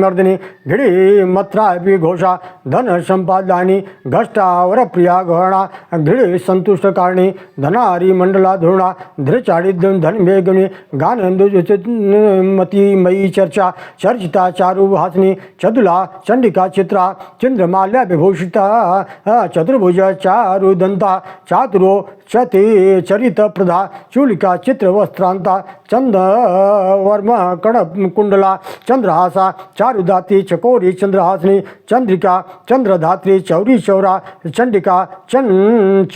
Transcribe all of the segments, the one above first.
मर्दिनी घिड़ी मत्रा घोषा धन संपादानी घष्टावर प्रिया गहना घिड़ी संतुष्ट कारणी धनारी मंडला धूर्णा धृचाड़ी धन मेघनी गान मती मयी चर्चा चर्चिता चारुहासिनी चदुला चंडिका चित्रा चंद्रमाल्या विभूषिता चतुर्भुज चारुदंता चातुरो चति चरित प्रधा चूलिका चित्र वस्त्रांता चंद वर्म कण कुंडला चंद्रहासा चारुदाती चकोरी चंद्रहासिनी चंद्रिका चंद्रधात्री चौरी चौरा चंडिका चंच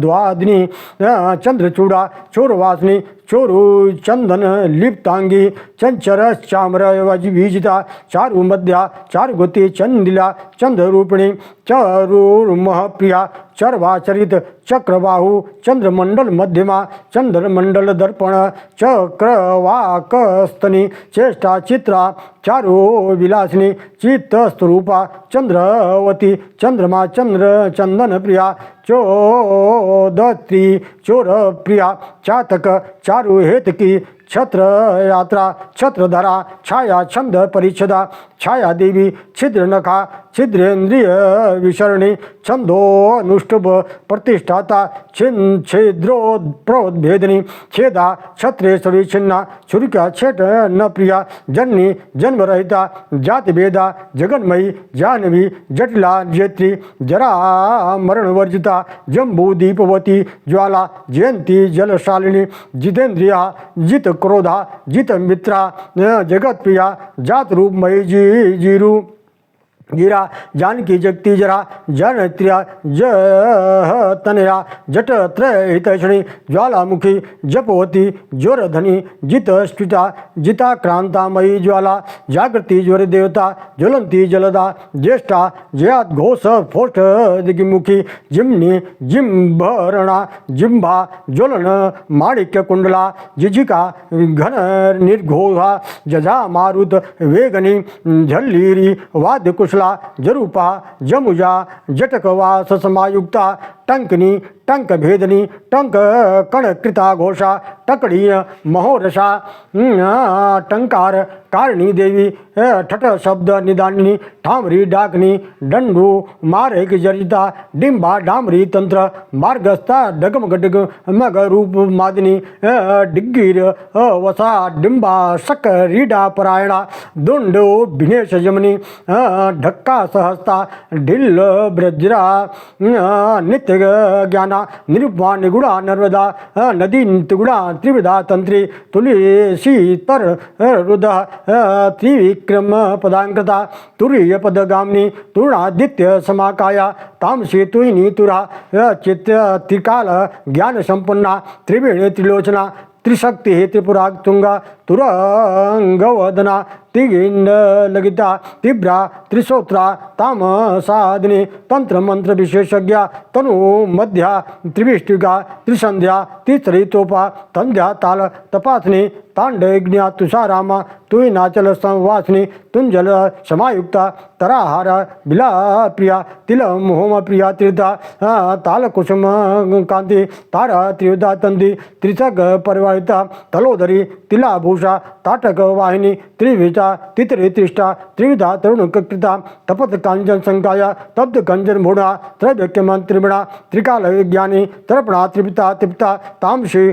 द्वादिनी चंद्रचूड़ा चोरवासिनी चोरु चंदन लिप्तांगी चंचर चाम्र बीजिता चारु मध्या चारुगति चंदिला चंद्रूपिणी चरुर्मह प्रिया चर्वाचरित चक्रबाहु चंद्रमंडल मध्यमा चंद्रमंडल दर्पण चक्रवाकस्तनी चेष्टा चित्रा चारु विलासिनी चित्तस्वरूपा चंद्रवती चंद्रमा चंद्र चंदन प्रिया चोदत्री चोर प्रिया चातक चारु हेतकी छत्र यात्रा छत्रधरा छाया छंद परिच्छदा छाया देवी छिद्र नखा छिद्रेन्द्रिय विशरणी छंदोनुष्टुभ प्रतिष्ठाता छिद्रोद्भेदनी छेदा छत्रेश्वरी छिन्ना छुरिका छेट न प्रिया जननी जन्मरहिता जाति भेदा जगन्मयी जानवी जटिला जेत्री जरा मरण वर्जिता जम्बूदीपवती ज्वाला जयंती जलशालिनी जितेन्द्रिया जित क्रोधा जित मित्रा जगत प्रिया जात रूपमयी जीरू गिरा जानकी जगती जरा जनत्रिया तनया जट त्रयहितैषणी ज्वालामुखी जपवती ज्वरधनी जित स्फुटा जिता क्रांतामयी ज्वाला जागृति ज्वर देवता ज्वलंती जलदा ज्येष्ठा जयात घोष फोष्ठ दिग्मुखी जिम्नी जिम्भरणा जिम्भा ज्वलन माणिक्य कुंडला जिजिका घन निर्घोषा जजा मारुत वेगनी झल्लीरी वाद्य कुशला जरूपा जमुजा जटकवास समायुक्ता टंकनी टंक भेदनी टंक कणकृता घोषा टकड़ीय महोरसा टंकार कारिणी देवी ठट शब्द निदानिनी ठामरी डाकनी डंडू मारेक जरिता डिम्बा डामरी तंत्र मार्गस्था डगम गडग मग रूप मादिनी डिग्गीर वसा डिम्बा शक रीडा परायणा दुंडो भिनेश जमनी ढक्का सहस्ता ढिल ब्रजरा नित्य ज्ञाना निरुपमा निगुड़ा नर्मदा नदी त्रिगुड़ा त्रिविधा तंत्री तुलसी तर रुद त्रिविक्रम पदांकृता तुरीय पदगामिनी तुरणादित्य समाकाया तामसी तुहिनी तुरा चित्त त्रिकाल ज्ञान संपन्ना त्रिवेणी त्रिलोचना त्रिशक्ति त्रिपुरा तुंगा तुरंगवदना तिगिंड लगिता तीव्रा त्रिशोत्रा तामसादिनी तंत्र मंत्र विशेषज्ञ तनु मध्या त्रिविष्टिका त्रिसंध्या तिसरितोपा तंध्या ताल तपासनी तांडयज्ञा तुषारामा तुहिनाचल संवासिनी तुंजल समायुक्ता तराहार बिला प्रिया तिल मोहम प्रिया त्रिधा ताल कुसुम कांति तारा त्रियुधा तंदी त्रिसग परिवारिता तलोदरी तिलाभूषा ताटक वाहिनी त्रिविता तितरी त्रिष्टा त्रिविधा तरुण कृता तपत कांजन संकाया तप्त कंजन मूढ़ा त्रैव्यक्य मंत्रिमणा त्रिकाल ज्ञानी तर्पणा त्रिपिता त्रिपिता तामसी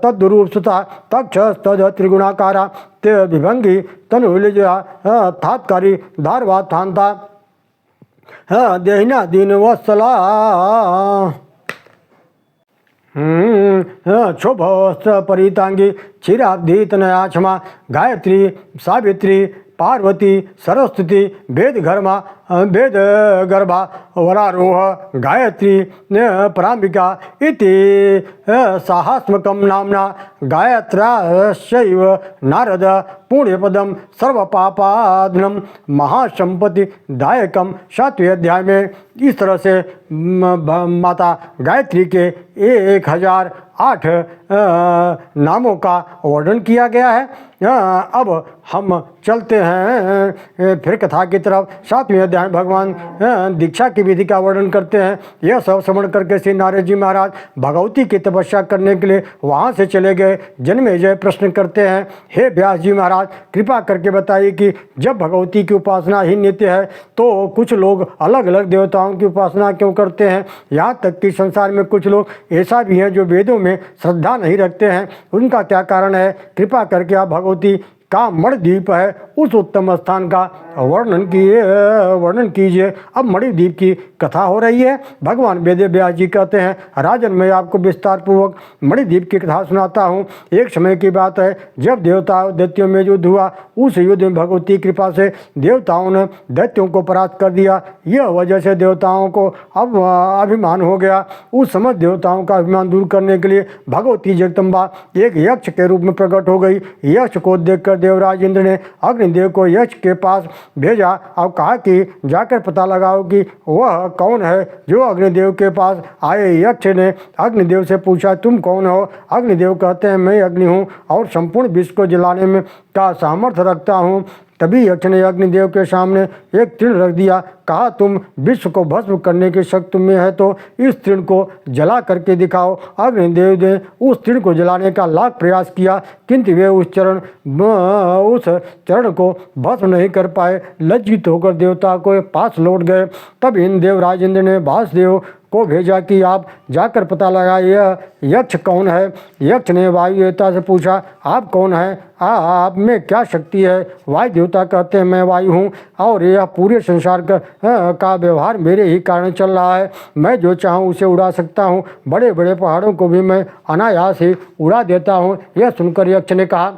तद्रूप सुता तक्ष तद त्रिगुणाकारा ते विभंगी तनुलिजा थात्कारी धारवा थांता देहिना दीन वत्सला क्षोभस्त्र परितांगी क्षीराब्धि तनया क्षमा गायत्री सावित्री पार्वती सरस्वती वेद गर्भा वरारोह गायत्री पराम्बिका इति साहस्मकं नाम्ना गायत्राशैव नारद पुण्यपदम सर्वपापाधनम महासंपत्ति दायकम 7वें अध्याय में इस तरह से माता गायत्री के 1008 नामों का वर्णन किया गया है। अब हम चलते हैं फिर कथा की तरफ। 7वें अध्याय भगवान दीक्षा की विधि का वर्णन करते हैं। यह सब श्रवण करके श्री नारद जी महाराज भगवती की तपस्या करने के लिए वहाँ से चले गए। जन्मेजय प्रश्न करते हैं, हे व्यास जी महाराज, कृपा करके बताइए कि जब भगवती की उपासना ही नित्य है तो कुछ लोग अलग अलग देवताओं की उपासना क्यों करते हैं? यहाँ तक कि संसार में कुछ लोग ऐसा भी हैं जो वेदों में श्रद्धा नहीं रखते हैं। उनका क्या कारण है? कृपा करके आप भगवती का मणिद्वीप है उस उत्तम स्थान का वर्णन कीजिए। अब मणिद्वीप की कथा हो रही है। भगवान वेद व्यास जी कहते हैं, राजन मैं आपको विस्तार पूर्वक मणिद्वीप की कथा सुनाता हूँ। एक समय की बात है जब देवता दैत्यों में युद्ध हुआ। उस युद्ध में भगवती कृपा से देवताओं ने दैत्यों को परास्त कर दिया। यह वजह से देवताओं को अब अभिमान हो गया। उस समय देवताओं का अभिमान दूर करने के लिए भगवती जगदम्बा एक यक्ष के रूप में प्रकट हो गई। यक्ष को देखकर देवराज इंद्र ने अग्निदेव को यक्ष के पास भेजा और कहा कि जाकर पता लगाओ कि वह कौन है जो अग्निदेव के पास आए। यक्ष ने अग्निदेव से पूछा, तुम कौन हो? अग्निदेव कहते हैं, मैं अग्नि हूँ और संपूर्ण विश्व को जलाने में का सामर्थ्य रखता हूँ। तभी यक्ष ने अग्निदेव के सामने एक तृण रख दिया। कहा, तुम विश्व को भस्म करने की शक्ति तुम्हें है तो इस तृण को जला करके दिखाओ। अग्निदेव ने उस तृण को जलाने का लाख प्रयास किया किंतु वे उस चरण को भस्म नहीं कर पाए। लज्जित होकर देवता को पास लौट गए। तब इंद्र राजेंद्र ने वासुदेव को भेजा कि आप जाकर पता लगाइए यह यक्ष कौन है। यक्ष ने वायु देवता से पूछा, आप कौन हैं? आप में क्या शक्ति है? वायु देवता कहते हैं, मैं वायु हूँ और यह पूरे संसार का व्यवहार मेरे ही कारण चल रहा है। मैं जो चाहूँ उसे उड़ा सकता हूँ। बड़े बड़े पहाड़ों को भी मैं अनायास ही उड़ा देता हूँ। यह सुनकर यक्ष ने कहा,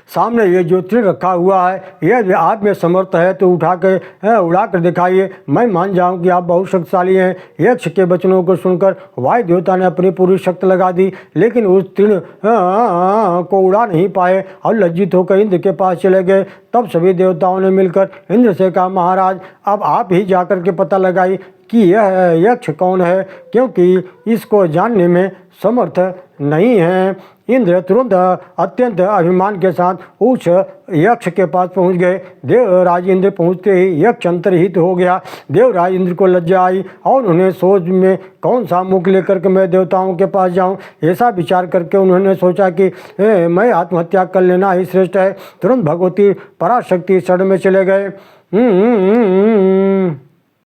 सामने ये जो तृण रखा हुआ है यह आप में समर्थ है तो उड़ा कर दिखाइए, मैं मान जाऊं कि आप बहुत शक्तिशाली हैं। यक्ष के वचनों को सुनकर वायु देवता ने अपनी पूरी शक्ति लगा दी लेकिन उस तृण को उड़ा नहीं पाए और लज्जित होकर इंद्र के पास चले गए। तब सभी देवताओं ने मिलकर इंद्र से कहा, महाराज अब आप ही जाकर के पता लगाइए कि यह यक्ष कौन है, क्योंकि इसको जानने में समर्थ नहीं है। इंद्र तुरंत अत्यंत अभिमान के साथ उस यक्ष के पास पहुंच गए। देवराज इंद्र पहुंचते ही यक्ष अंतर्हित हो गया। देवराज इंद्र को लज्जा आई और उन्हें सोच में कौन सा मुख लेकर के मैं देवताओं के पास जाऊं। ऐसा विचार करके उन्होंने सोचा कि मैं आत्महत्या कर लेना ही श्रेष्ठ है। तुरंत भगवती पराशक्ति शरण में चले गए।